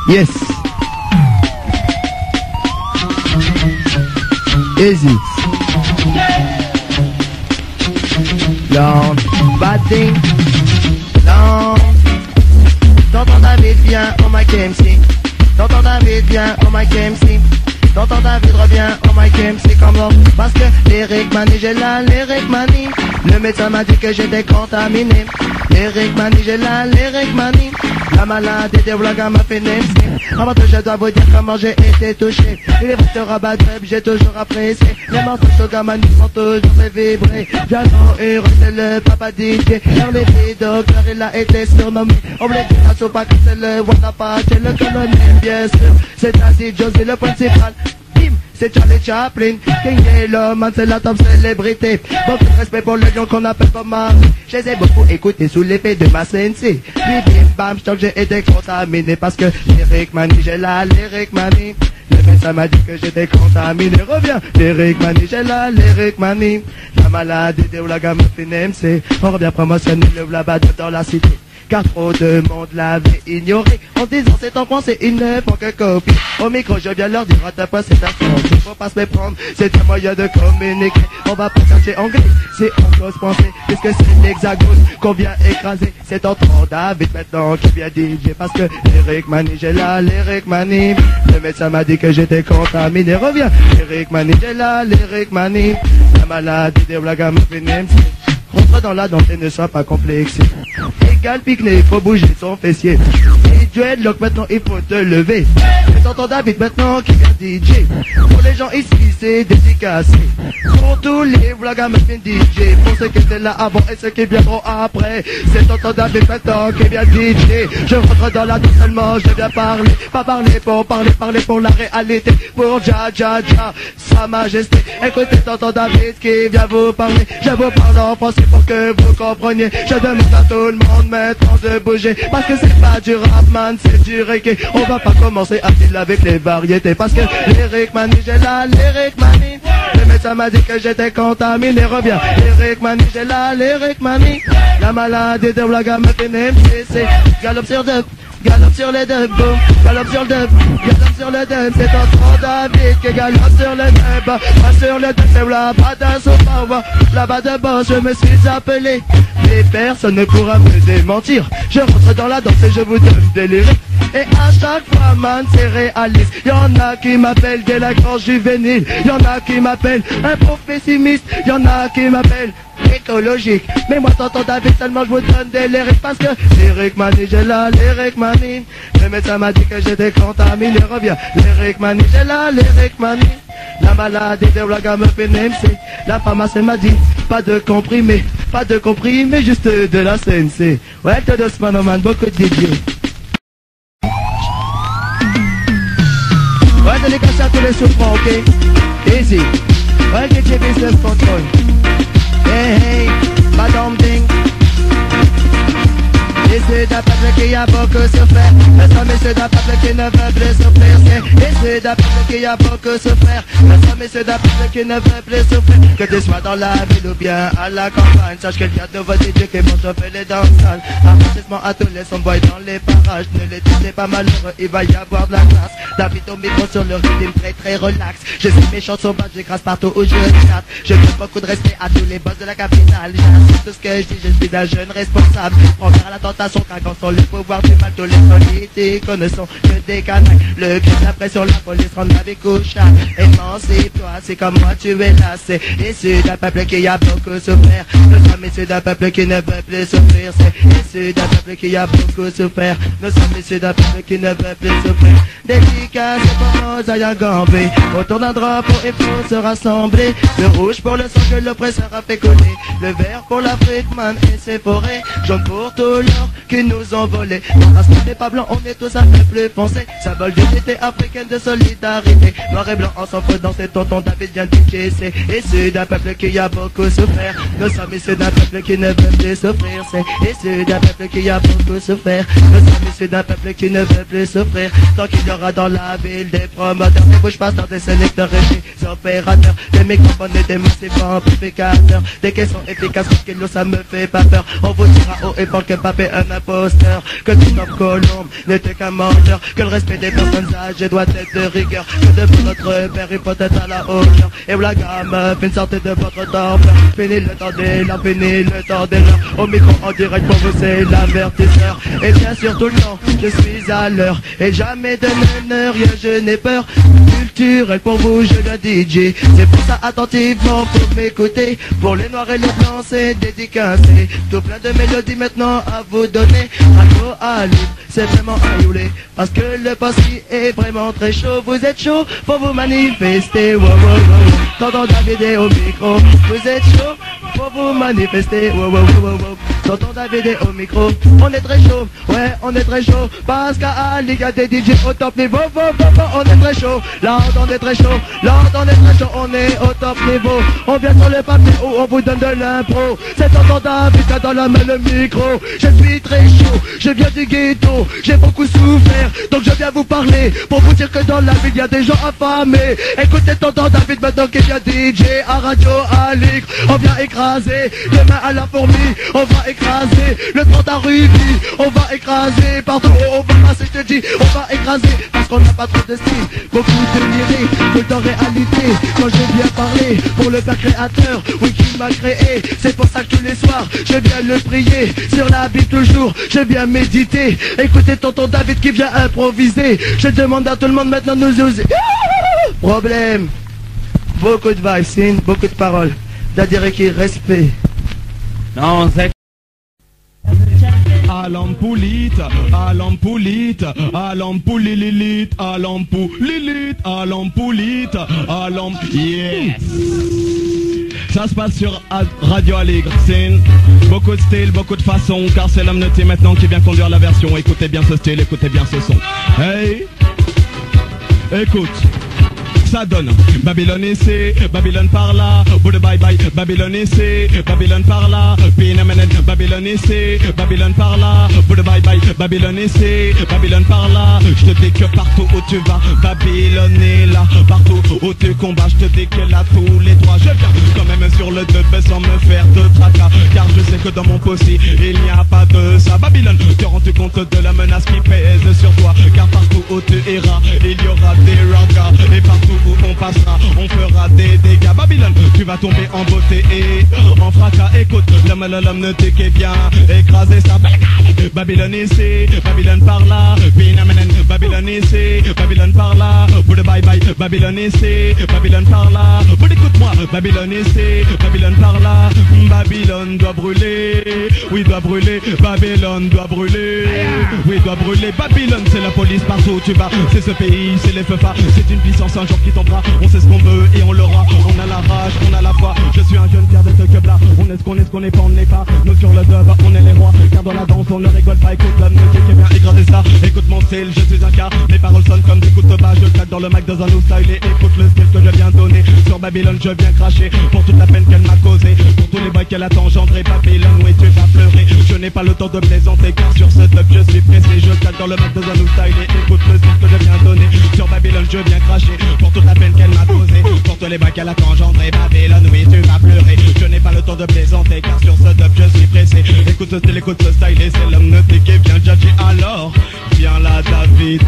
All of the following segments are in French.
Yes. Easy. Long. Batting. Long. Tonton David vient au Mike MC. Tonton David vient au Mike MC. Tonton David revient au Mike MC comme l'autre. Parce que l'Eric Mani, j'ai la l'Eric Mani. Le médecin m'a dit que j'étais contaminé. L'Eric Mani, j'ai la l'Eric Mani. La maladie des vlogs m'a fait MC. Avant tout je dois vous dire comment j'ai été touché. Les vrais de rabat j'ai toujours apprécié. Les morceaux de Sogaman sont toujours fait vibrer. J'adore et c'est le papa DJ. Dans les vidéos, il a été surnommé. On voulait dire à Sopa que c'est le Wanapa, c'est le colonel bien sûr. C'est ainsi Josie le principal. C'est Charlie Chaplin, King Yellowman, c'est la top célébrité. Beaucoup de respect pour le lion qu'on appelle Bob Marley. Je les ai beaucoup écoutés sous l'effet de ma sensei. Puis bim bam, j't'en j'ai été contaminé parce que l'Eric Mani, j'ai la l'Eric Mani. Le médecin m'a dit que j'étais contaminé. Reviens, l'Eric Mani, j'ai la l'Eric Mani. La maladie de Oulaga me fait MC. On revient promotionner le blabla dans la cité. Car trop de monde l'avait ignoré. En disant c'est en français, ils ne font que copier. Au micro, je viens leur dire à ta fois c'est un son. Il faut pas se méprendre, c'est un moyen de communiquer. On va pas chercher anglais, c'est en cause français. Puisque c'est l'hexagone qu'on vient écraser. C'est Tonton David maintenant qui vient DJ. Parce que l'Eric Mani, j'ai là l'Eric Mani. Le médecin m'a dit que j'étais contaminé. Reviens, l'Eric Mani, j'ai là l'Eric Mani. La maladie des blagues me fait MC. Rentre dans la danse et ne sois pas complexé. Égal pique-nez, il faut bouger son fessier. Et tu es lock maintenant, il faut te lever. C'est Tonton David maintenant qui vient DJ. Pour les gens ici, c'est dédicacé. Pour tous les vlogs, me DJ. Pour ceux qui étaient là avant et ceux qui viendront après. C'est Tonton David maintenant qui vient DJ. Je rentre dans la danse seulement, je viens parler. Pas parler pour parler, parler pour la réalité. Pour Dja Dja Dja, Sa Majesté. Écoutez Tonton David qui vient vous parler. Je vous parle en français pour que vous compreniez. Je demande à tout le monde maintenant de bouger. Parce que c'est pas du rap man, c'est du reggae. On va pas commencer à filer avec les variétés. Parce que l'Eric Mani, j'ai la l'Eric Mani. Le médecin m'a dit que j'étais contaminé. Reviens, l'Eric Mani, j'ai la l'Eric Mani. La maladie de Blaga me fait MCC. Galope sur deux. Galope sur les deux, boum, galope sur le deux, galope sur le deux, c'est Tonton David qui galope sur le deux, pas sur le deux, c'est là-bas d'un sofa, là-bas de bas, je me suis appelé, mais personne ne pourra me démentir, je rentre dans la danse et je vous donne des lyriques, et à chaque fois, man, c'est réaliste, y'en a qui m'appellent délinquant juvénile, y'en a qui m'appellent un pauvre pessimiste, y'en a qui m'appellent écologique. Mais moi Tonton David seulement je vous donne des lyriques parce que l'Eric Mani, j'ai là l'Eric Mani. Le médecin m'a dit que j'étais contaminé. Reviens, l'Eric Mani, j'ai là l'Eric Mani. La maladie de Blaga me fait MC. La pharmacie m'a dit pas de comprimé, juste de la CNC. Ouais, tout doucement, man, beaucoup de DJ. Ouais, dédicace à tous les souffrants, ok? Easy. Ouais, DJ Business Control. Hey hey, Madame Ding. Et c'est d'un peuple qui a beaucoup souffert. Mais c'est d'un peuple qui ne veut plus souffrir. Et c'est d'un peuple qui a beaucoup souffert. Mais c'est d'un peuple qui ne veut plus souffrir. Que tu sois dans la ville ou bien à la campagne, sache qu'il y a de nouveaux DJ qui vont chauffer les danses sales. Avertissement à tous les sonboys dans les parages. Ne les laissez pas malheureux, il va y avoir de la classe. David au micro sur le rythme très très relax. Je suis méchant sauvage, j'écrase partout où je regarde. Je donne beaucoup de respect à tous les boss de la capitale. J'insiste tout ce que je dis, je suis un jeune responsable. Prends garde à la tentation, car sans le pouvoir du mal, tous les politiques ne sont que des canailles. Le cri de la pression, la police rend la vie couchable. Émancipe-toi, c'est comme moi tu es lassé. Issu d'un peuple qui a beaucoup souffert. Nous sommes issus d'un peuple qui ne veut plus souffrir. C'est issu d'un peuple qui a beaucoup souffert. Nous sommes issus d'un peuple qui ne veut plus souffrir. Dédicace pour nos aïeux gambés. Autour d'un drapeau il faut se rassembler. Le rouge pour le sang que l'oppresseur a fait coller. Le vert pour l'Afrique man et ses forêts. Jaune pour tout l'or qui nous ont volé. Parce qu'on n'est pas blanc, on est tous un peu plus foncé. Symbole d'unité africaine de solidarité. Noir et blanc ensemble dans ces Tonton David vient du c'est issu d'un peuple qui a beaucoup souffert. Nous sommes issus d'un peuple qui ne veut plus souffrir. C'est issu d'un peuple qui a beaucoup souffert. Nous sommes issus d'un peuple qui ne veut plus souffrir. Tant qu'il y aura dans la ville des promoteurs, des bouche-passeurs, des sélecteurs et des opérateurs, des microphones et des massifs amplificateurs, des caissons efficaces parce que nous ça me fait pas peur. On vous dira haut et fort que pape est un un imposteur, que Christophe Colomb n'était qu'un menteur, que le respect des personnes âgées doit être de rigueur, que devant notre père il faut être à la hauteur. Et où la gamme, une sortie de votre torpeur. Fini le temps des larmes, fini le temps des larmes. Au micro en direct pour vous c'est l'avertisseur. Et bien sûr tout le temps, je suis à l'heure. Et jamais de meneur, je n'ai peur. Culturel pour vous, je le DJ. C'est pour ça attentivement, pour m'écouter. Pour les noirs et les blancs, c'est dédicacé. Tout plein de mélodies maintenant à vous donner. Radio à libre, c'est vraiment à youler. Parce que le poste est vraiment très chaud. Vous êtes chaud pour vous manifester. Wow, wow, wow. Tonton David est au micro. Vous êtes chaud pour vous manifester. Wow, wow, wow, wow. Tonton David est au micro. On est très chaud, ouais, on est très chaud. Parce qu'à Ligue a des DJ au top niveau. On est très chaud, là on est très chaud. Là on est très chaud, on est au top niveau. On vient sur le papier où on vous donne de l'impro. C'est Tonton David qui a dans la main le micro. Je suis très chaud, je viens du ghetto. J'ai beaucoup souffert, donc je viens vous parler. Pour vous dire que dans la ville y a des gens affamés. Écoutez Tonton David maintenant qui vient DJ à Radio à Ligue. On vient écraser, demain à la fourmi. On va écraser le 30 à Ruby. On va écraser partout où on va passer, je te dis. On va écraser parce qu'on n'a pas trop de style. Beaucoup de lyrique, tout en réalité. Quand je viens parler pour le père créateur, oui qui m'a créé. C'est pour ça que tous les soirs je viens le prier. Sur la Bible toujours, je viens méditer. Écoutez Tonton David qui vient improviser. Je demande à tout le monde maintenant de nous oser. Problème. Beaucoup de vibes, beaucoup de paroles. C'est-à-dire qu'il respect. Non, c'est... Alampulite, alampulite, alampulilite, alampulilite, alampulite, yes. Ça se passe sur Radio Aligre, c'est beaucoup de style, beaucoup de façon, car c'est l'homme noté maintenant qui vient conduire la version. Écoutez bien ce style, écoutez bien ce son. Hey, écoute. Ça donne Babylone ici, Babylone par là, Bouddha bye bye, Babylone ici, Babylone par là, Pinamenen, Babylone ici, Babylone par là, Bouddha bye bye, Babylone ici, Babylone par là. Je te dis que partout où tu vas, Babylone est là, partout où tu combats, je te dis que là tous les trois, je viens quand même sur le devant sans me faire de tracas, car je sais que dans mon possible il n'y a pas de ça. Babylone, te rends-tu compte de la menace qui pèse sur toi, car partout où tu iras, il y aura des ragas, et partout où on passera, on fera des dégâts. Babylone, tu vas tomber en beauté et en fracas. Écoute, l'homme ne t'est qu'est bien écraser sa Babylone ici, Babylone par là, Pinamenen, Babylone ici, Babylone par là, Bouddha bye bye, Babylone ici, Babylone par là, Bouddha écoute-moi, Babylone ici, Babylone par là, Babylone doit brûler, oui doit brûler, Babylone doit brûler, oui doit brûler, Babylone c'est la police partout où tu vas, c'est ce pays, c'est les feux phares, c'est une puissance un jour qui tombera, on sait ce qu'on veut et on l'aura, on a la rage, on a la foi, je suis un jeune fier de ce club-là, on est ce qu'on est pas, on n'est pas, nous sur le dub, on est les rois, car dans la danse on ne rigole pas, écoute l'homme qui vient écraser ça, écoute mon style, je suis un cas, mes paroles sonnent comme des coups de bas, je claque dans le mic dans un new style et écoute le style que je viens donner, sur Babylone je viens cracher, pour toute la peine qu'elle m'a causée, pour tous les boys qu'elle a engendré, Babylone, oui tu vas pleurer, je n'ai pas le temps de plaisanter, car sur ce dub je suis pressé, je claque dans le mic dans un new style et écoute le style que je viens donner, sur Babylone je viens cracher, pour toute la peine qu'elle m'a causée, pour tous les boys qu'elle a engendré, Babylone, oui tu vas pleurer, je n'ai pas le temps de plaisanter, car sur ce dub je suis pressé, écoute ce style, écoute ce style et c'est l'homme noté qui vient judger, alors viens là David,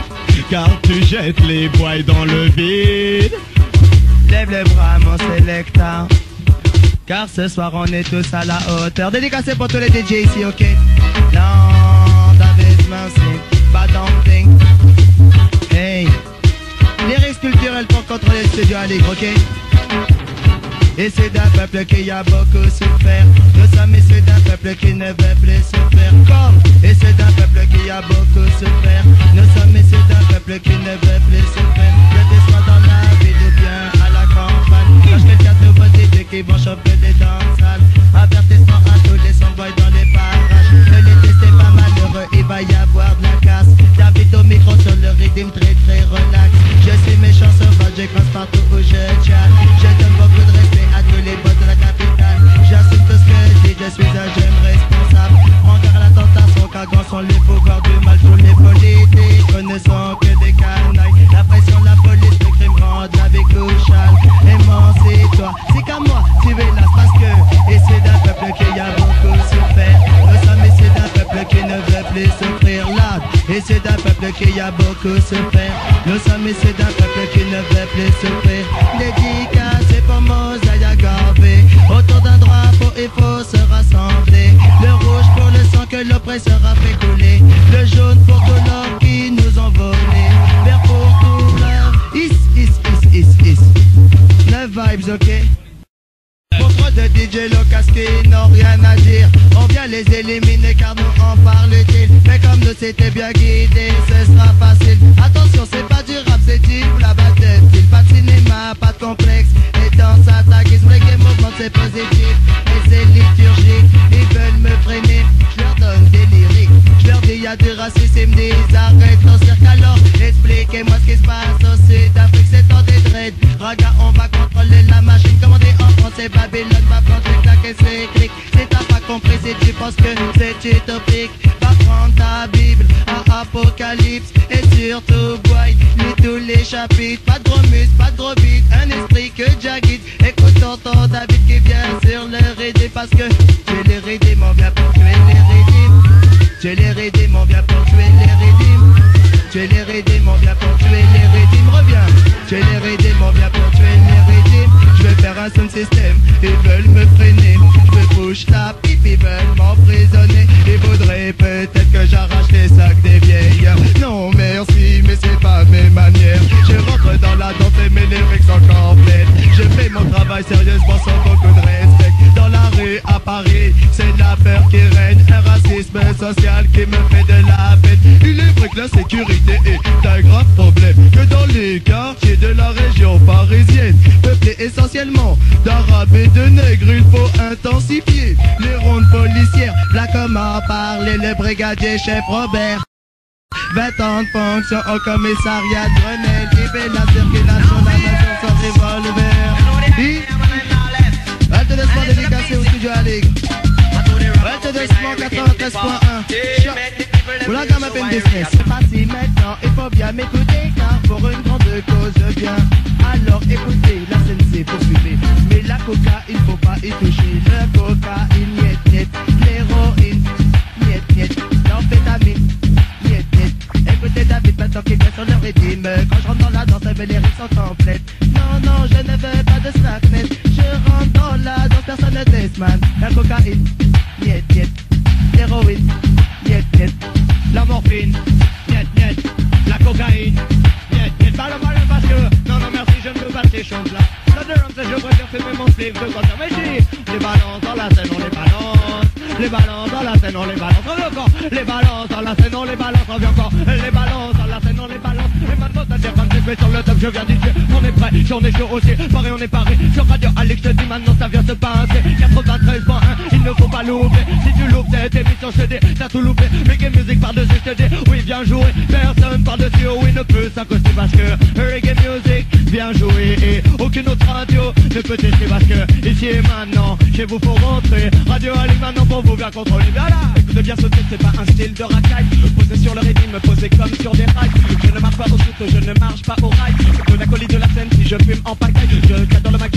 car tu jettes les boys dans le vide. Lève les bras mon sélecteur, car ce soir on est tous à la hauteur. Dédicacé pour tous les DJ ici, ok? Non, David Mercy, pas dumping. Hey, lyrics culturels pour contrôler le studio à Ligue, ok? Et c'est d'un peuple qui a beaucoup souffert. Nous sommes issus d'un peuple qui ne veut plus souffrir. Comme, et c'est d'un peuple qui a beaucoup souffert. Nous sommes issus d'un peuple qui ne veut plus souffrir. Que tu sois dans la ville ou bien à la campagne, sache que t'as de nouveaux idées qui vont chauffer des danses sales. Avertissement à tous les sans-boys dans les parages. Ne les testez pas malheureux, il va y avoir de la casse. David au micro sur le rythme très très relax. Je suis méchant sauvage, j'écrase partout où je chatte. Je donne beaucoup de respect à tous les boss de la capitale. J'assume tout ce que je dis, je suis un jeune responsable. Prends garde à la tentation, car grands sont les pouvoirs du mal. Tous les politiques ne sont que des canailles. La pression, la police, le crime rendent la vie couchale. Émancipe-toi, c'est qu'à moi, tu es là parce que et c'est d'un peuple qui a beaucoup souffert. Nous sommes issus d'un peuple qui ne veut qu'il y a beaucoup se faire. Nous sommes issus d'un peuple qui ne veut plus souffrir. Dédicacé pour Mosaïa Garvey. Autour d'un drapeau il faut se rassembler. Le rouge pour le sang que l'oppresseur a fait couler. Le jaune pour tout l'or qui nous ont volé. Vert pour tout l'heure. Is. 9 vibes, ok? Contre de DJ Locas qui n'ont rien à dire. On vient les éliminer car nous en parle-t-il. Mais comme nous c'était bien guidé, ce sera facile. Attention, c'est pas du rap, c'est du blabatetil. Pas de cinéma, pas de complexe. Et dans sa taguisme, les game mouvement c'est positif. Et c'est liturgique, ils veulent me freiner. Je leur donne des lyriques. Je leur dis y'a du racisme, ils me disent arrête ton cirque. Alors expliquez-moi ce qui se passe au Sud-Afrique. C'est temps des dreads. Raga, on va contrôler la machine. Commandée en français, Babylone va planter, claquer ses clics. Si t'as pas compris, si tu penses que c'est utopique, va prendre ta Bible à Apocalypse. Et surtout, boy, lis tous les chapitres. Pas de gros muscles, pas de gros beat, un esprit que Jah guide. Écoute tonton David qui vient sur le rythme. Parce que tuer les rythmes, on vient pour tuer les rythmes. Tuer les rythmes, on vient pour tuer les rythmes. Tuer les rythmes, on vient pour tuer les rythmes. Reviens. Tuer les rythmes, on vient pour tuer les rythmes. Je vais faire un sound system, ils veulent me freiner. Je veux push la pipe, ils veulent m'emprisonner. Ils voudraient peut-être que j'arrache les sacs des vieilles. Non merci, mais c'est pas mes manières. Je rentre dans la danse et mes lyrics sont complètes. Je fais mon travail sérieusement sans beaucoup de respect. Dans la rue à Paris, c'est la peur qui règne. Un racisme social qui me fait de la peine. Il est vrai que la sécurité est un grave problème. Que dans les quartiers de la région parisienne, peuplés essentiellement d'arabes et de nègres, il faut intensifier les rondes policières. Là comme a parlé le brigadier chef Robert. 20 ans de fonction au commissariat de Grenelle. Il fait la circulation de la nation sans revolver. Halte de sport dédicacé au studio Alig. Halte de sport 93.1. Oula gamme à peine business. C'est parti maintenant, il faut bien m'écouter car pour une grande cause je viens. Alors écoutez, la scène c'est pour fumer. Mais la coca, il faut pas y toucher. Le cocaïne, niet niet. L'héroïne, niet niet. L'amphétamine, niet niet. Écoutez David maintenant qui vient sur le rythme. Quand je rentre dans la danse, mes lyrics sont complètes. Non, je ne veux pas de slackness. Je rentre dans la danse, personne ne teste man. La cocaïne, niet niet. L'héroïne, niet niet. La morphine, niet niet. La cocaïne, niet niet. Parle parce que, non merci, je ne veux pas ces choses-là. Ça de rhum, je préfère fumer mon slip de concert. Mais si, les balances dans la scène, on les balance. Les balances dans la scène, on les balance. On revient encore. Les balances dans la scène, on les balance. On revient encore. Les balances dans la scène, on les balance. Et maintenant, c'est-à-dire quand je vais sur le top, je viens d'y on est prêt, j'en ai chaud aussi. Pareil, on est paré. Sur Radio Alex, je te dis maintenant, ça vient se passer. 93.1, il ne faut pas louper. Si tu loupes cette émission, je te dis, t'as tout loupé. Reggae music par-dessus, je te dis, oui, bien joué. Personne par-dessus, oui, ne peut s'accoster parce que reggae music, bien joué. Et aucune autre radio ne peut tester parce que ici et maintenant, chez vous faut rentrer. Radio Alex maintenant pour vous bien contrôler. Voilà, écoute bien ce texte, c'est pas un style de racaille. Posé sur le rythme, posé comme sur des rails. Je ne marche pas au soute, je ne marche pas au rail. Je la colis de la scène si je fume en pagaille. Je cadre dans le Mac,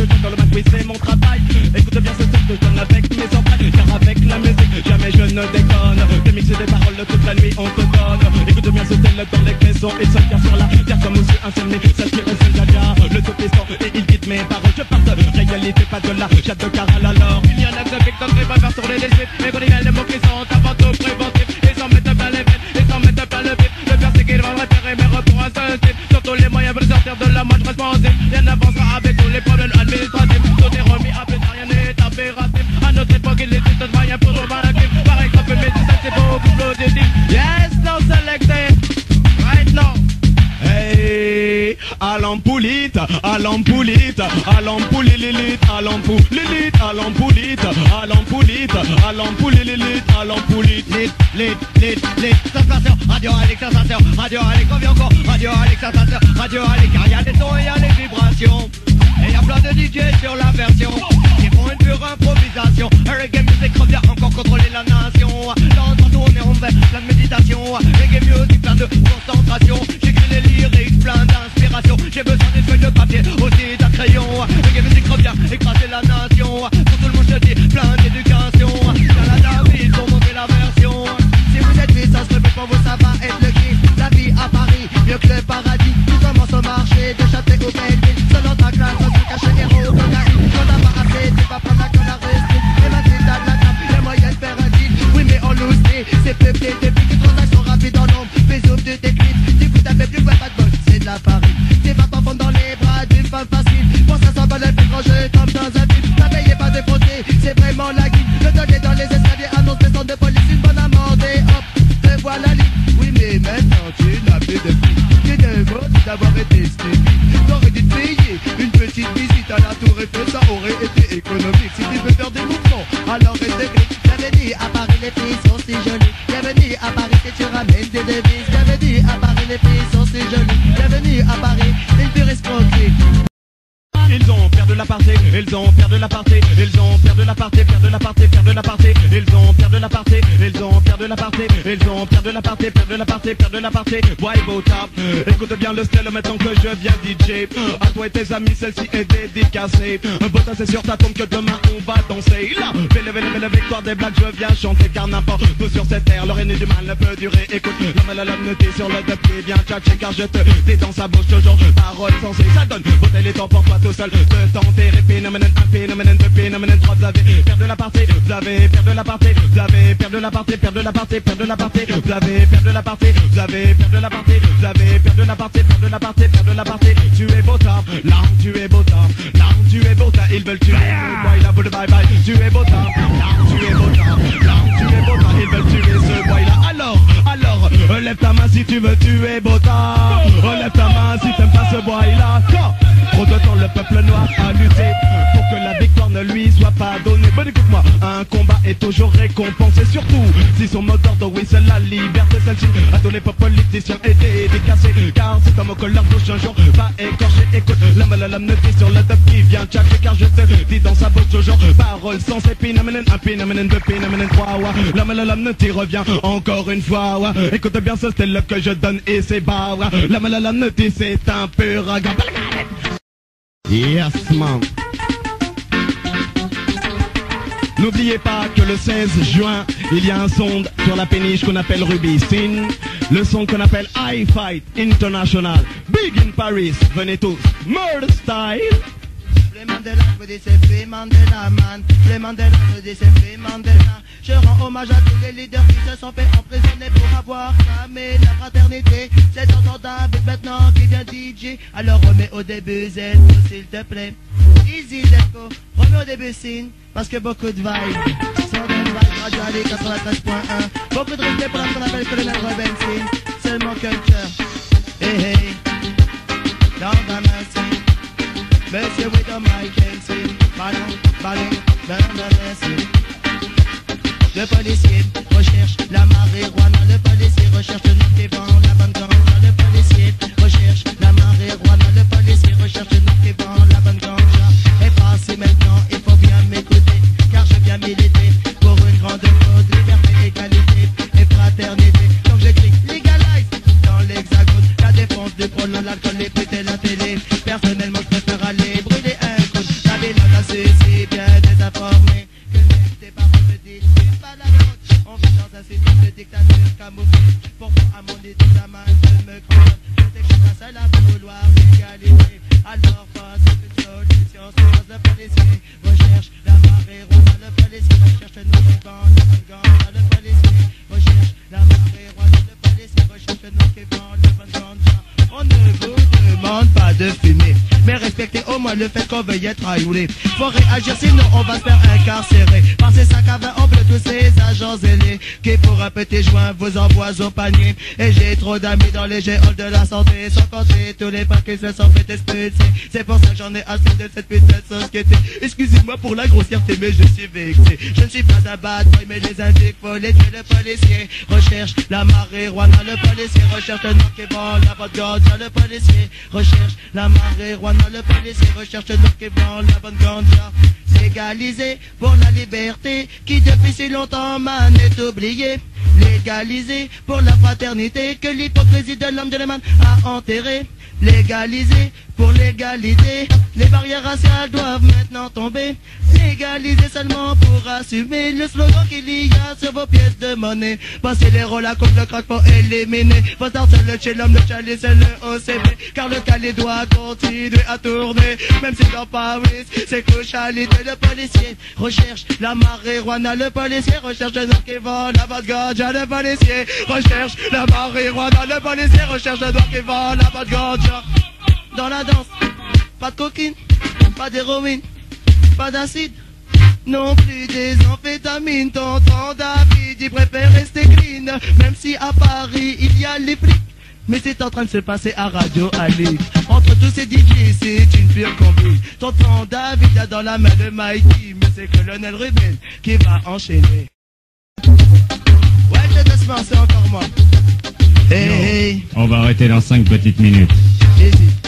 oui c'est mon travail. Écoute bien ce texte, je donne avec mes empreintes. Car avec la musique, jamais je ne déconne. De mixer des paroles toute la nuit, on te donne. Écoute bien ce tel dans les maisons et seul sur la terre comme aussi un seul nez. S'inspire au seul Jaja, le tout piston et il quitte mes paroles. Je parle de réalité, pas de la chatte de Caral alors. Il y en a de victimes qui peuvent sur les limites. Mais quand il y a les mots qui sont avant tout préventifs. Ils s'en mettent plein les bêtes, ils s'en mettent plein le bip. Le pire c'est qu'ils vont repérer mes retours à ce type. Surtout les moyens veulent sortir de la marge responsable. Rien n'avancera avec tous les problèmes administratifs. Tout est remis à plus tard, rien n'est impératif. À notre époque, il existe de moyens pour nous vaincre. Par exemple, mais tout ça c'est beaucoup plus positif. Yes, now selected, right now. Hey, à l'ampoulite, à l'ampoulite, à l'ampoulilite, à l'ampoulilite, à l'ampoulite, à l'ampoulite, à l'ampoulilite, à l'ampoulite, lit. Ça se passe sur Radio Alex, ça se passe sur Radio Alex, on vient encore. Radio Alex, ça se passe sur Radio Alex, car il y a des sons et il y a des vibrations. Et il y a plein de DJ sur la version qui font une pure improvisation. Reggae music revient encore contrôler la nation. Dans le tourner on fait plein de méditation. Reggae music plein de concentration. J'écris les lyrics plein d'inspiration. J'ai besoin d'une feuille de papier, aussi d'un crayon. Reggae music revient écraser la nation. Pour tout le monde je dis plein d'éducation. Dans la David pour montrer la version. Si vous êtes fils, ça se répète pour vous, ça va être le kiff. La vie à part mieux que le paradis. Tout commence au marché, de Châtelet au Belleville. Selon ta classe, dans un cachet héros, cocaïne. Quand t'as pas assez, tu vas prendre la conne à rester. Et même si t'as de la table, les moyens de faire un deal. Oui mais on loose, c'est peuplé depuis que transactions rapides dans l'ombre. Fais off de tes clips, du coup t'as fait plus que pas de bol, c'est de la farine. T'es pas t'enfonds dans les bras d'une femme facile. Pour 500 balles, elle fait grand jeu comme dans un film. La veille est pas défaussée, c'est vraiment la guide. Le donner dans les escaliers, annonce descente de police. Une bonne amende et hop, te voilà libre. Oui mais maintenant tu n'as plus de prix. Tu demandes d'avoir été stupide. T'aurais dû te payer une petite visite à la tour Eiffel, ça aurait été économique. Si tu veux faire des mouvements, alors intégrer. Bienvenue à Paris, les filles sont si jolies. Bienvenue à Paris, si tu ramènes des devises. Bienvenue à Paris, les filles sont si jolies. Bienvenue à Paris, les pures escroqueries. Ils ont perdu l'aparté, ils ont perdu l'aparté, ils ont perdu l'aparté, perdu l'aparté, perdu l'aparté, ils ont perdu l'aparté, ils ont perdu l'aparté, ils ont perdu l'aparté, perdu l'aparté, perdu l'aparté. Boy Botap, écoute bien le style maintenant que je viens DJ. À toi et tes amis, celle-ci est dédicacée. Botap, c'est sur ta tombe que demain on va danser. Là, fais lever la victoire des blagues, je viens chanter car n'importe où sur cette terre, le règne du mal ne peut durer. Écoute, l'homme ne t'es sur le pied, viens tchatcher car je te dis dans sa bouche toujours parole sensée. Ça donne, Botap, les temps pour toi tout seul. De t'enterrer, phénomène, un phénomène, deux phénomènes, trois, vous avez perdu l'aparté, vous avez perdu l'aparté, vous avez perdu l'aparté, perdu l'aparté, perdu l'aparté, vous avez perdu l'aparté, vous avez perdu l'aparté, vous avez perdu l'aparté, perdu l'aparté, perdu l'aparté. Tu es beau tard, là tu es beau tard, là tu es beau tard, ils veulent tuer, boy là boule bye bye, tu es beau tard, là tu es beau tard, là tu es beau tard, ils veulent tuer ce boy là. Alors, relève ta main si tu veux tuer beau tard, relève ta main si t'aimes pas ce boy là. Trop de temps le peuple noir a lutté pour que la victoire ne lui soit pas donnée. Bon écoute-moi, un combat est toujours récompensé, surtout si son mot d'ordre, oui c'est la liberté. Celle-ci à tous les politiciens est dédicacée, car c'est un mot que leur bouche un jour va écorcher. Écoute, l'homme ne dit sur le top qui vient tchatcher, car je te dis dans sa bouche toujours parole sensée. Phénomène, un phénomène, deux phénomènes, trois, ouais. L'homme ne t'y revient encore une fois, ouais. Écoute bien ce style que je donne et c'est bas, ouais. L'homme ne dit c'est un pur agent. Yes, man. N'oubliez pas que le 16 juin, il y a un son sur la péniche qu'on appelle Ruby Sin. Le son qu'on appelle I Fight International. Big in Paris. Venez tous. Murder Style. Free Mandela, je vous dis c'est Free Mandela, man. Free Mandela, je vous dis c'est Free Mandela. Je rends hommage à tous les leaders qui se sont fait emprisonner pour avoir clamé la fraternité. C'est dans David maintenant qui vient DJ. Alors remets au début Zed, s'il te plaît. Easy Deco, remets au début Sin, parce que beaucoup de vibes. Sans de vibes, Radio Ali 93.1. Beaucoup de respect pour la qu'on appelle Colonel Robin Sin. Seulement culture. Hey hey, dans la main. Monsieur with the mic and sing, ballon, ballon, dans la main. Le policier recherche la marijuana, le policier recherche le nom qui vend la bonne ganja. Le policier recherche la marijuana, le policier recherche le nom qui vend la bonne ganja. Et passez maintenant, il faut bien m'écouter, car je viens militer pour une grande cause, liberté, égalité et fraternité. Donc j'écris legalize dans l'hexagone, la défense du prône, l'alcool, les putes et la télé. Personnellement je préfère aller brûler un coup. La Babylone a su si bien désinformé que même tes paroles me disent c'est pas la faute. On vit dans un système de dictature camouflée. Pourquoi à mon examen je me crois? Je sais que la seule à vouloir l'égalité. Alors face à une solution, c'est le policier recherche la marijuana. Le policier recherche le nom qui vend la bonne ganja. Le policier recherche la marijuana. Le policier recherche le nom qui vend la bonne ganja. On ne vous demande pas de fumer, mais respectez au moins le fait qu'on veuille être aïoulé. Faut réagir sinon on va se faire incarcérer par ces sacs à vin en bleu, tous ces agents zélés qui pour un petit joint vous envoient au panier. Et j'ai trop d'amis dans les géoles de la santé, sans compter tous les pas qui se sont fait expulser. C'est pour ça que j'en ai assez de cette putain de société. Excusez-moi pour la grossièreté mais je suis vexé. Je ne suis pas un bad boy mais les indiques faut les tuer. Le policier recherche la marijuana. Le policier recherche le nom qui vend la bonne ganja. Le policier recherche la marijuana. Le policier recherche le nom qui vend la bonne ganja. Légalisé pour la liberté qui depuis si longtemps m'en est oublié. Légalisé pour la fraternité que l'hypocrisie de l'homme de la man a enterré. légaliser pour l'égalité. Les barrières raciales doivent maintenant tomber. Légaliser seulement pour assumer le slogan qu'il y a sur vos pièces de monnaie. Passer les rôles à contre le crack pour éliminer. Faut sortir le chillum, le chalice et le OCB. Car le calice doit continuer à tourner. Même si dans Paris, c'est couchalité. Le policier recherche la marijuana. Le policier recherche le noir qui vend la bonne ganja. Le policier recherche la marijuana. Le policier recherche le noir qui vend la bonne ganja. Dans la danse, pas de cocaïne, pas d'héroïne, pas d'acide, non plus des amphétamines. Tonton David, il préfère rester clean, même si à Paris il y a les flics. Mais c'est en train de se passer à Radio Ali. Entre tous ces DJ, c'est une pure combi. Tonton David a dans la main de Mikey, mais c'est Colonel Ruben qui va enchaîner. Ouais, je doucement, c'est encore moi. Hey, hey. On va arrêter dans 5 petites minutes. Hésite.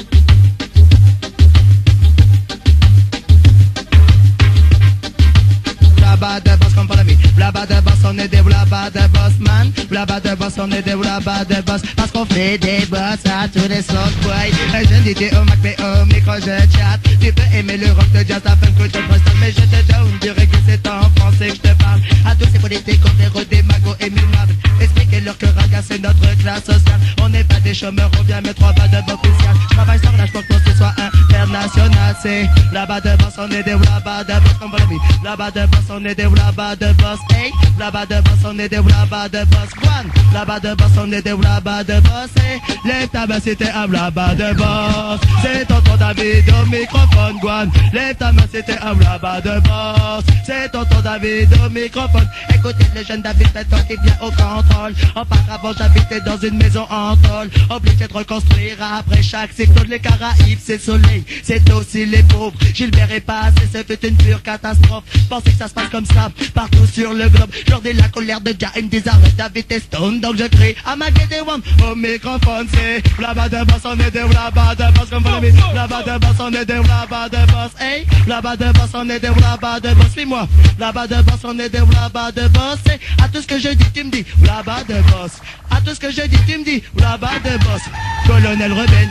Blabba de boss, comme follow me. Blabba de boss, on est des blabba de boss, man. Blabba de boss, on est des blabba de boss. Parce qu'on fait des boss à tous les sauces, boy. Un jeune DJ au Mac, mais au micro, je chatte. Tu peux aimer le rock, le jazz, la funk, le Boston, mais je te donne du reggae, c'est en français que je te parle. À tous ces politiques, contre des magos et minables. Expliquez-leur que raga, c'est notre classe sociale. On n'est pas des chômeurs, on vient mettre 3 balles de boss spécial. Je travaille sur l'âge pour que ce soit international. C'est blabba de boss, on est des blabba de boss, comme follow me. Blabba de boss, on est des blabba de boss, hey. Blabba de boss, on est des blabba de boss, one. Blabba de boss, on est des blabba de boss, hey. Lève ta main si t'es un blabba de boss. C'est tonton David au microphone, Guan. Lève ta main si t'es un blabba de boss. C'est tonton David au microphone. Écoutez le jeune David maintenant qui vient au contrôle. Auparavant j'habitais dans une maison en tôle, obligé de reconstruire après chaque cyclone. Les Caraïbes c'est le soleil, c'est aussi les pauvres. Gilbert est passé, ce fut une pure catastrophe. Pensez que ça se passe comme ça partout sur le globe. Lors de la colère de Jaime des arrêts David et Stone. Donc je crie à ma one au microphone. C'est blabba de boss, on est des blabba de boss, comme follow me. Blabba de boss, on est des blabba de boss, hey. Blabba de boss, on est des blabba de boss, suis-moi. Blabba de boss, on est des blabba de boss, hey. À tout ce que je dis tu me dis blabba de boss. À tout ce que je dis tu me dis blabba de boss. Colonel Ruben,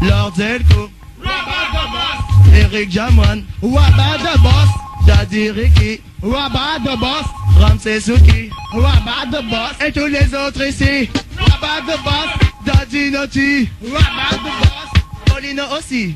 Lord Zelko, Eric Jamoine, Wabba de boss, Daddy Ricky, Wabba de boss, Ramsey Suki, Wabba de boss, et tous les autres ici. Wabba de boss, Daddy Naughty, Wabba de boss, Paulino aussi.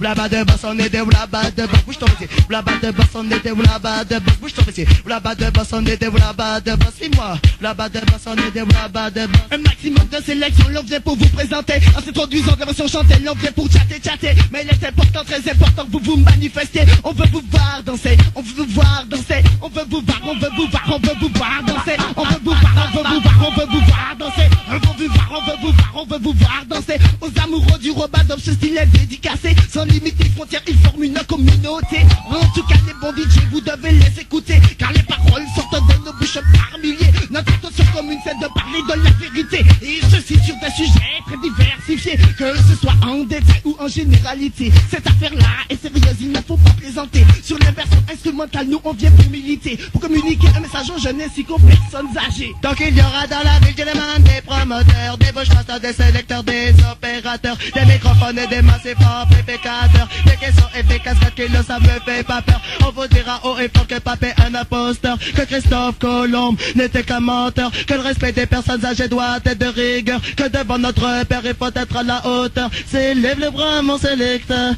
Blabba de boss, on est des blabba de boss, bouge ton fessier. Blabba de boss, on est des blabba de boss, bouge ton fessier. Blabba de boss, on est des blabba de boss, suis-moi. Blabba de boss, on est des blabba de boss. Un maximum de sélection, l'on vient pour vous présenter. En s'introduisant de la version chantée, l'on vient pour chatter. Mais il est important, très important que vous vous manifestiez. On veut vous voir danser, on veut vous voir danser. On veut vous voir, on veut vous voir, on veut vous voir danser. On veut vous voir, on veut vous voir, on veut vous voir danser. On veut vous voir, on veut vous voir, on veut vous voir danser. Aux amoureux du Robadov, ce style est dédicacé. Sans limite les frontières, ils forment une communauté. En tout cas, les bons DJ, vous devez les écouter. Car les paroles sortent de nos bouches par milliers. Notre intention commune, c'est de parler de la vérité. Et ceci sur des sujets très diversifiés. Que ce soit en détail ou en généralité. Cette affaire-là est sérieuse, il ne faut pas plaisanter. Sur les versions instrumentales, nous on vient pour militer. Pour communiquer un message aux jeunes ainsi qu'aux personnes âgées. Tant qu'il y aura dans la ville, je demande des promoteurs, des bushmasters, des sélecteurs, des opérateurs, des microphones et des massifs amplificateurs. Des questions efficaces, 4 kilos, ça me fait pas peur. On vous dira haut et fort que Pape est un imposteur, que Christophe Colomb n'était qu'un menteur, que le respect des personnes âgées doit être de rigueur, que devant notre père il faut être à la hauteur. S'élève le bras, mon sélecteur.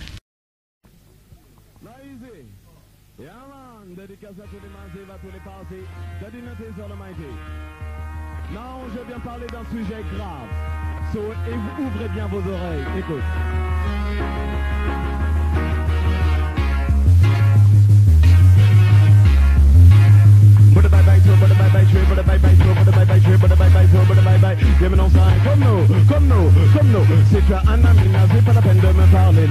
Non, je viens parler d'un sujet grave. Et vous ouvrez bien vos oreilles. Écoute. Comme nous. Si tu as un ami nazi, pas la peine de me parler.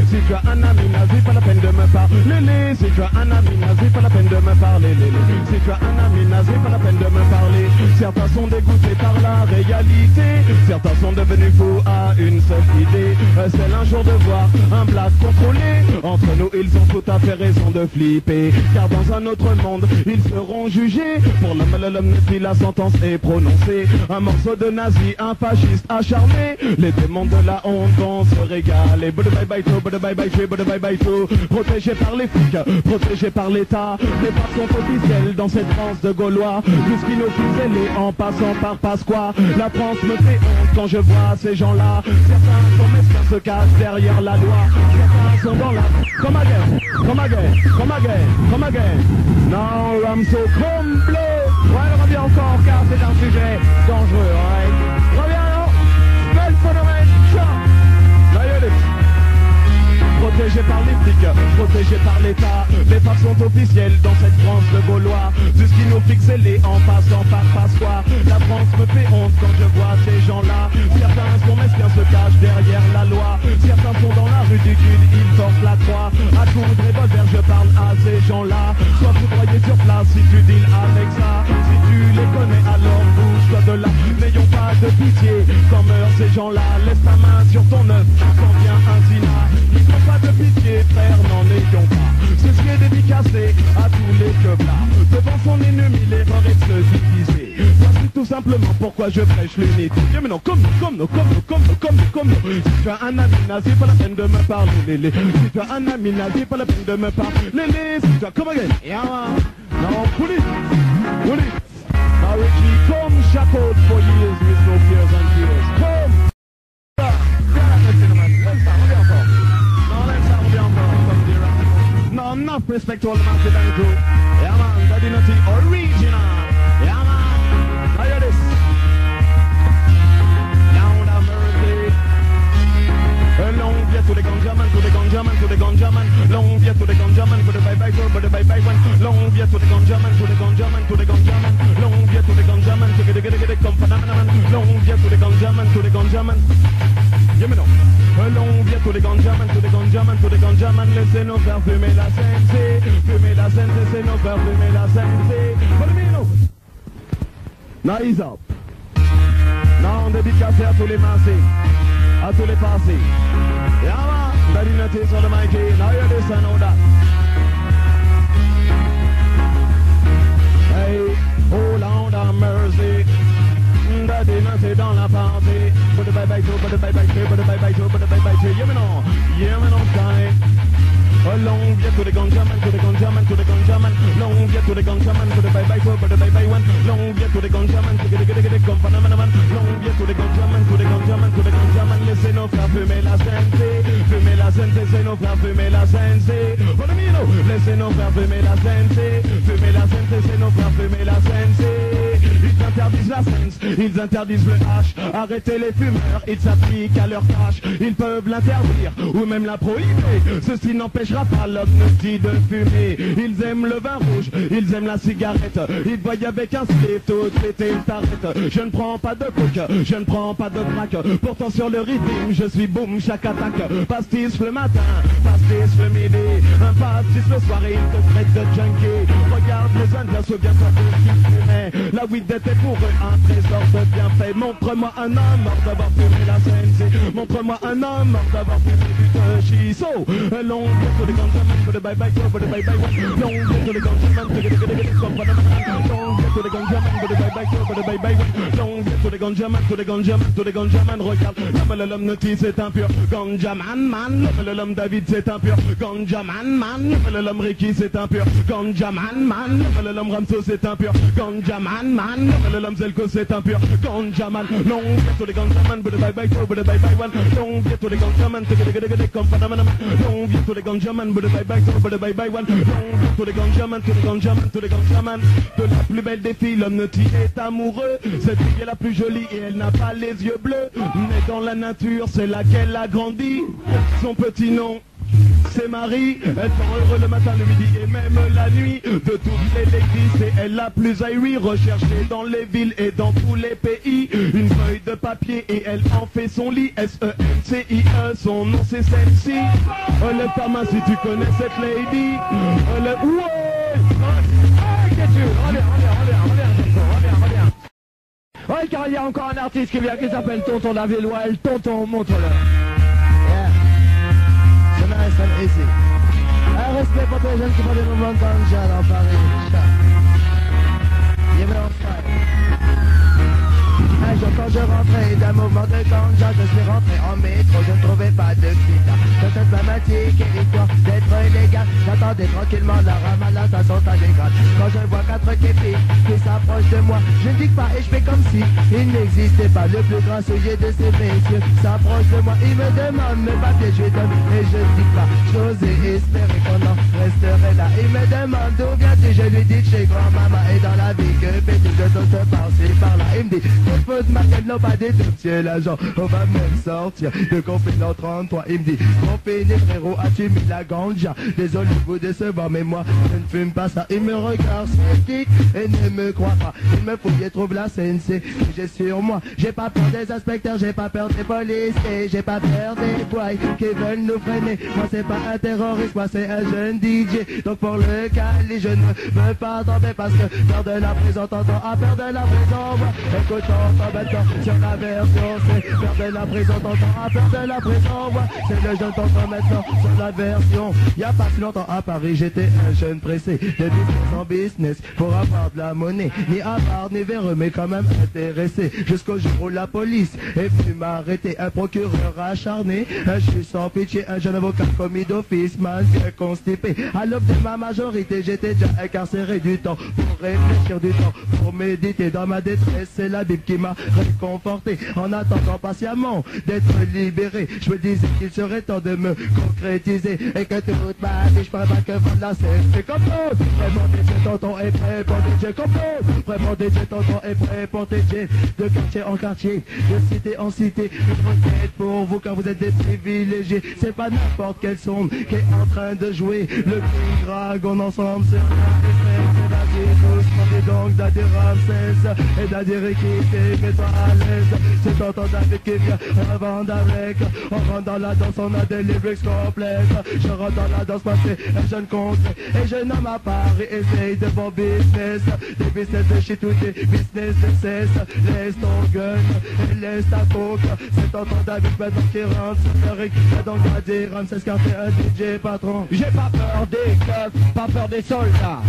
Si tu as un ami nazi, pas la peine de me parler. Si tu as un ami nazi, pas la peine de me parler. Si tu as un ami nazi, pas la peine de me parler. Certains sont dégoûtés par la réalité. Certains sont sont devenus fous à une seule idée, c'est un jour de voir un black contrôlé. Entre nous ils ont tout à fait raison de flipper, car dans un autre monde ils seront jugés. Pour l'homme si la sentence est prononcée, un morceau de nazi, un fasciste acharné, les démons de la honte vont se régaler. Bye bye to, bye bye to, bye bye to. Protégés par les flics, protégés par l'État, les parts sont officielles dans cette France de Gaulois. Jusqu'ils nous fusillent en passant par Pasqua. La France me fait honte quand je vois ces gens-là. Certains sont mesquins, se cachent derrière la loi. Certains sont dans la... Come again, come again, come again, come again. Now I'm so comblé. Ouais, reviens encore car c'est un sujet dangereux, right? Reviens non. Belle phénomène, protégés par les flics, protégés par l'État, les parts sont officielles dans cette France de Gaulois. Jusqu'ils nous fixent les en passant par Pasqua. La France me fait honte quand je vois ces gens-là. Certains sont mesquins, se cachent derrière la loi. Certains sont dans la rue du Sud, ils portent la croix. À coups de revolver, je parle à ces gens-là. Sois foudroyé sur place si tu deals avec ça. Si tu les connais alors bouge-toi de là. N'ayons pas de pitié quand meurent ces gens-là. Laisse ta main sur ton œuf quand vient un zina. Pas de pitié, frère, n'en ayons pas. C'est ce qui est dédicacé à tous les queblards. Devant son ennemi, l'erreur est de se diviser. Voici tout simplement pourquoi je prêche l'unité. Mais non, comme nous. Si tu as un ami nazi, pas la peine de me parler, lélé. Si tu as un ami nazi, pas la peine de me parler, lélé. Si tu as, come again. Yeah, man. Now, pull it. Now, Ricky, come shackled for years with no fears and tears. Come. No, enough respect to all the massive and crew. Yeah man, Daddy Nutty original. Yeah man, I hear this. Down the mercy. Long vie to the ganjaman, to the ganjaman, to the ganjaman. Long vie to the ganjaman, to the bye-bye to, but the bye-bye one. Long vie to the ganjaman, to the ganjaman, to the ganjaman. Long vie to the ganjaman, to get come phenomenon. Long vie to the ganjaman. Give me no. Long vie to the ganjaman, to the ganjaman, to the ganjaman. Laissez-nous faire fumer la sensei. Fumer la sensei, c'est nous faire fumer la sensei. Follow me now. Now he's up. Now on dédicacé à tous les massés, à tous les passés. Yeah man, Daddy Nutty sur le mic. Now you listen all that. Hey, oh Lord have mercy. Daddy Nutty dans la partie. But the bye-bye to, but the bye-bye to, but the bye-bye to, but the bye-bye to. Yeah me no, time. Long vie to the ganjaman, to the ganjaman, to the ganjaman. Long vie to the ganjaman, to the bye-bye to, but the bye-bye one. Long vie to the ganjaman, to get come phenomenon. Long vie to the ganjaman, to the ganjaman, to the ganjaman. Laissez-nous faire fumer la sensei. Fumer la sensei, c'est nous faire fumer la sensei. Follow me now. Laissez-nous faire fumer la sensei. Fumer la sensei, c'est nous faire fumer la sensei. Ils interdisent la sense, ils interdisent le H. Arrêtez les fumeurs, ils s'appliquent à leur tâche. Ils peuvent l'interdire ou même la prohiber. Ceci n'empêchera pas l'homme de fumer. Ils aiment le vin rouge, ils aiment la cigarette. Ils voient avec un slip tout l'été ils t'arrêtent. Je ne prends pas de coke, je ne prends pas de crack. Pourtant sur le rythme, je suis boum chaque attaque. Pastis le matin, pastis le midi, un pastis le soir et ils te traitent de junkie. Regarde les Indiens, souviens-toi de ce qu'ils fumaient. La weed était pour eux un trésor de bienfait. Montre-moi un homme mort d'avoir fumé la sensei. Montre-moi un homme mort d'avoir fumé du shiso. Long vie to the ganjaman, to the bye-bye to, but the bye-bye one. Long vie to the ganjaman, to get come phenomenon. Long vie to the ganjaman, to the bye-bye to, but the bye-bye one. Long vie to the ganjaman, to the ganjaman, to the ganjaman. Regarde, l'homme Nutty c'est un pur ganjaman man. L'homme David c'est un pur ganjaman man. L'homme Ricky c'est un pur ganjaman man. L'homme Ramso c'est un pur ganjaman man. L'homme Zelko c'est un pur ganjaman. Long vie to the ganjaman, but the bye-bye to, but the bye-bye one. Long vie to the ganjaman, to get come phenomenon. Long vie to the ganjaman, but the bye-bye to, but the bye-bye one. Long vie to the ganjaman, to the ganjaman, to the ganjaman. De la plus belle des filles, l'homme Nutty est amoureux. Cette fille est la plus jolie et elle n'a pas les yeux bleus. Mais dans la nature, c'est là qu'elle a grandi. Son petit nom, c'est Marie. Elle sent heureux le matin, le midi et même la nuit. De toutes les ladies, c'est elle la plus haïrie. Recherchée dans les villes et dans tous les pays. Une feuille de papier et elle en fait son lit. S-E-N-C-I-E, son nom c'est celle-ci. Le Tama si tu connais cette lady. Ouais, car il y a encore un artiste qui vient qui s'appelle Tonton David Well. Tonton, montre-le. Yeah. So nice and easy. Un respect pour les jeunes qui font des mouvements de ganja dans Paris. Il est en fire. Un jour quand je rentrais d'un mouvement de ganja, je suis rentré en métro, je ne trouvais pas de guitare. Cette dramatique et histoire d'être légal, j'attendais tranquillement la rame à la station Stalingrad. Quand je vois 4 képis qui s'approchent de moi, je ne dis pas et je fais comme si il n'existait pas. Le plus grand souillé de ces messieurs s'approche de moi, il me demande mes papiers, je lui donne et je ne dis pas. J'osais espérer qu'on en resterait là. Il me demande d'où viens-tu, je lui dis chez grand-maman. Et dans la vie que fais-tu, je saute par-ci par-là. Il me dit, de ma gueule, non pas des deux petits l'agent. On va même sortir de confinement 33. Il me dit, mon péné frérot, as-tu mis la ganja? Désolé de vous décevoir, mais moi, je ne fume pas ça. Il me regarde sceptique et ne me croit pas. Il me fouille et trouve la CNC. J'ai sur moi, j'ai pas peur des inspecteurs, j'ai pas peur des policiers, j'ai pas peur des boys qui veulent nous freiner. Moi, c'est pas un terroriste, moi, c'est un jeune DJ. Donc pour le Cali, je ne veux pas tomber parce que peur de la prison, t'entends à peur de la prison. Moi, écoute, maintenant sur la version, c'est peur de la prison, t'entends à peur de la prison, ouais, c'est le jeune t'entends maintenant sur la version. Y'a pas si longtemps à Paris, j'étais un jeune pressé de business en business pour avoir de la monnaie, ni avare ni véreux, mais quand même intéressé, jusqu'au jour où la police est venue m'arrêter. Un procureur acharné, un juge sans pitié, un jeune avocat commis d'office, mal bien constipé. À l'aube de ma majorité, j'étais déjà incarcéré. Du temps pour réfléchir, du temps pour méditer. Dans ma détresse, c'est la Bible qui m'a réconforté en attendant patiemment d'être libéré. Je me disais qu'il serait temps de me concrétiser et que toute ma vie je pourrais pas que vendre la scène. C'est comme ça. Vraiment DJ tonton est prêt pour DJ comme ça. Vraiment DJ tonton est prêt pour DJ de quartier en quartier, de cité en cité. Une requête pour vous quand vous êtes des privilégiés. C'est pas n'importe quel son qui est en train de jouer. Le King Dragon ensemble c'est la vie tous et donc d'Adir Ramsès et d'Adir équipé. Mets-toi à l'aise, c'est tonton David qui vient revendre avec. On rentre dans la danse, on a des lyrics complètes. Je rentre dans la danse, passé un jeune concret. Et jeune homme à Paris, essaye de bon business. Des business de shit ou des business de cesse. Laisse ton gun et laisse ta coke. C'est tonton David maintenant qui rentre sur le ring. Et donc Adir Ramsès car t'es un DJ patron. J'ai pas peur des keufs, pas peur des soldats.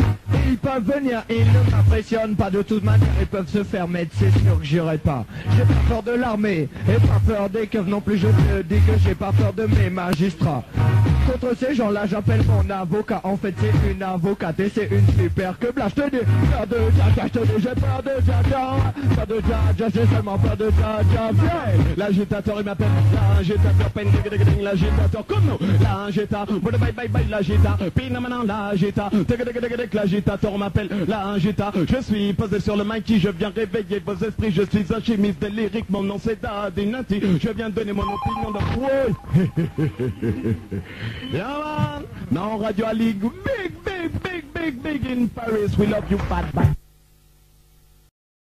Ils peuvent venir, ils ne m'impressionnent pas de toute manière, ils peuvent se faire mettre, c'est sûr que j'irai pas. J'ai pas peur de l'armée, et pas peur des keufs non plus, je te dis que j'ai pas peur de mes magistrats. Contre ces gens-là, j'appelle mon avocat, en fait c'est une avocate et c'est une super que je te dis, peur de Jaja, je te dis j'ai peur de Jaja, peur de Jaja, j'ai seulement peur de Jaja, viens. L'agitateur il m'appelle l'agitateur, l'agitateur comme nous, l'agitateur, bye bye bye l'agitateur, pina maintenant l'agitateur, l'agitateur m'appelle l'agitateur, je suis posé sur le mic, je viens réveiller vos esprits, je suis un chimiste de lyrique, mon nom c'est Dadinati, je viens donner mon opinion dans yeah man, now Radio League, big in Paris, we love you bad bad.